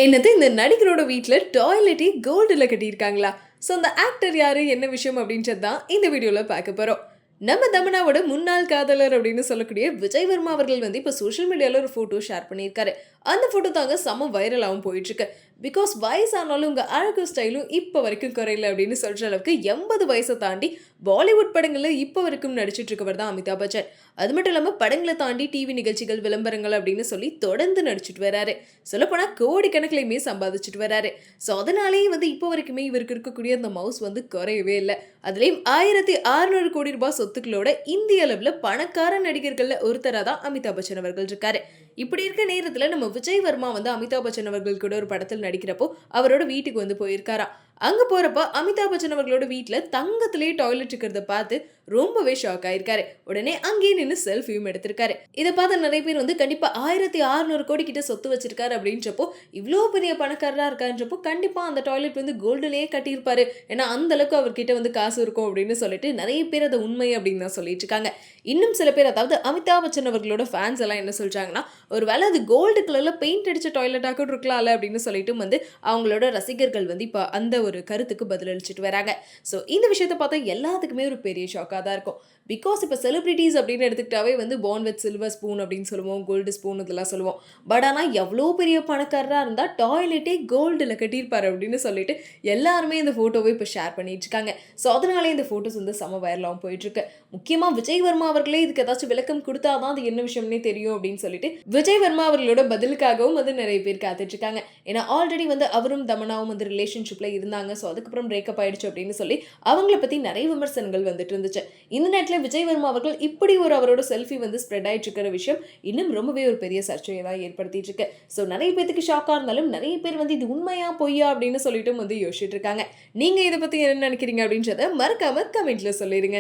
என்னது இந்த நடிகரோட வீட்ல டாய்லெட்டே கோல்டுல கட்டியிருக்காங்களா? ஸோ அந்த ஆக்டர் யாரு? என்ன விஷயம்? அப்படின்றது தான் இந்த வீடியோல பார்க்க போறோம். நம்ம தமன்னாவோட முன்னாள் காதலர் அப்படின்னு சொல்லக்கூடிய விஜய் வர்மா அவர்கள் வந்து இப்போ சோஷியல் மீடியால ஒரு ஃபோட்டோ ஷேர் பண்ணியிருக்காரு. அந்த ஃபோட்டோ தாங்க செம்ம வைரலாவும் போயிட்டு இருக்கு. பிகாஸ் வயசானாலும் உங்க அழகும் ஸ்டைலும் இப்போ வரைக்கும் குறையல அப்படின்னு சொல்ற அளவுக்கு 80 வயசை தாண்டி பாலிவுட் படங்கள்ல இப்போ வரைக்கும் நடிச்சிட்டு இருக்கவர் தான் அமிதாப் பச்சன். அது மட்டும் இல்லாம படங்களை தாண்டி டிவி நிகழ்ச்சிகள், விளம்பரங்கள் அப்படின்னு சொல்லி தொடர்ந்து நடிச்சிட்டு வராரு. சொல்லப்போனா கோடிக்கணக்கிலையுமே சம்பாதிச்சுட்டு வராரு. ஸோ அதனாலேயே வந்து இப்போ வரைக்குமே இவருக்கு இருக்கக்கூடிய அந்த மவுஸ் வந்து குறையவே இல்லை. அதுலேயும் 1600 கோடி ரூபாய் சொத்துக்களோட இந்திய அளவில் பணக்கார நடிகர்கள்ல ஒருத்தராக தான் அமிதாப் பச்சன் அவர்கள் இருக்காரு. இப்படி இருக்க நேரத்தில் நம்ம விஜய் வர்மா வந்து அமிதாப் பச்சன் அவர்கள் கூட ஒரு படத்தில் நடிக்கிறப்போ அவரோட வீட்டுக்கு வந்து போயிருக்காராம். அங்க போறப்ப அமிதாப் பச்சன் அவர்களோட வீட்டுல தங்கத்திலே டாய்லெட் இருக்கிறத பார்த்து ரொம்பவே ஷாக் ஆயிருக்காரு. உடனே அங்கேயே நின்று செல்ஃபியும் எடுத்திருக்காரு. இதை பார்த்த நிறைய பேர் வந்து கண்டிப்பா 1600 கோடி கிட்ட சொத்து வச்சிருக்காரு அப்படின்றப்போ, இவ்வளோ பெரிய பணக்காரரா இருக்கான்றப்போ கண்டிப்பா அந்த டாய்லெட் வந்து கோல்டுலயே கட்டியிருப்பாரு. ஏன்னா அந்த அளவுக்கு அவர்கிட்ட வந்து காசு இருக்கும் அப்படின்னு சொல்லிட்டு நிறைய பேர் அதை உண்மை அப்படின்னு தான் சொல்லிட்டு இருக்காங்க. இன்னும் சில பேர், அதாவது அமிதாப் பச்சன் அவர்களோட ஃபேன்ஸ் எல்லாம் என்ன சொல்றாங்கன்னா, ஒரு வேளை அது கோல்டு கலர்ல பெயிண்ட் அடிச்ச டாய்லெட்டாக கூட இருக்கலாம்ல அப்படின்னு சொல்லிட்டு வந்து அவங்களோட ரசிகர்கள் வந்து இப்போ அந்த ஒரு கருத்துக்கு பதிலளிச்சுட்டு வராங்க. ஸோ இந்த விஷயத்தை பார்த்தா எல்லாத்துக்குமே ஒரு பெரிய ஷாக்காக தான் இருக்கும். பிகாஸ் இப்போ செலிபிரிட்டிஸ் அப்படின்னு எடுத்துக்கிட்டாவே வந்து பார்ன் வித் சில்வர் ஸ்பூன் அப்படின்னு சொல்லுவோம், கோல்டு ஸ்பூன் இதெல்லாம் சொல்லுவோம். பட் ஆனால் எவ்வளோ பெரிய பணக்காரராக இருந்தால் டாய்லெட்டே கோல்டில் கட்டியிருப்பாரு அப்படின்னு சொல்லிட்டு எல்லாருமே இந்த ஃபோட்டோவை இப்போ ஷேர் பண்ணிட்டு இருக்காங்க. ஸோ அதனாலே இந்த ஃபோட்டோஸ் வந்து செம வைரலாகவும் போயிட்டு இருக்கு. முக்கியமாக விஜய் வர்மா அவர்களே இதுக்கு ஏதாச்சும் விளக்கம் கொடுத்தாதான் அது என்ன விஷயம்னே தெரியும் அப்படின்னு சொல்லிட்டு விஜய் வர்மா அவர்களோட பதிலுக்காகவும் வந்து நிறைய பேர் காத்துட்டு இருக்காங்க. ஏன்னா ஆல்ரெடி வந்து அவரும் தமனாவும் வந்து ரிலேஷன்ஷிப்ல இருந்தாங்க. ஸோ அதுக்கப்புறம் பிரேக்கப் ஆயிடுச்சு அப்படின்னு சொல்லி அவங்கள பத்தி நிறைய விமர்சனங்கள் வந்துட்டு இருந்துச்சு. இந்த நேரத்தில் விஜய் வர்மா அவர்கள் இப்படி ஒரு அவரோட செல்ஃபி வந்து ஸ்ப்ரெட் ஆயிட்டு இருக்கிற விஷயம் இன்னும் ரொம்பவே ஒரு பெரிய சர்ச்சையை தான் ஏற்படுத்திட்டு இருக்கு. ஸோ நிறைய பேருக்கு ஷாக்கா இருந்தாலும் நிறைய பேர் வந்து இது உண்மையா பொய்யா அப்படின்னு சொல்லிட்டு வந்து யோசிச்சுட்டு இருக்காங்க. நீங்க இதை பத்தி என்ன நினைக்கிறீங்க அப்படின்றத மறக்காம கமெண்ட்ல சொல்லிருங்க.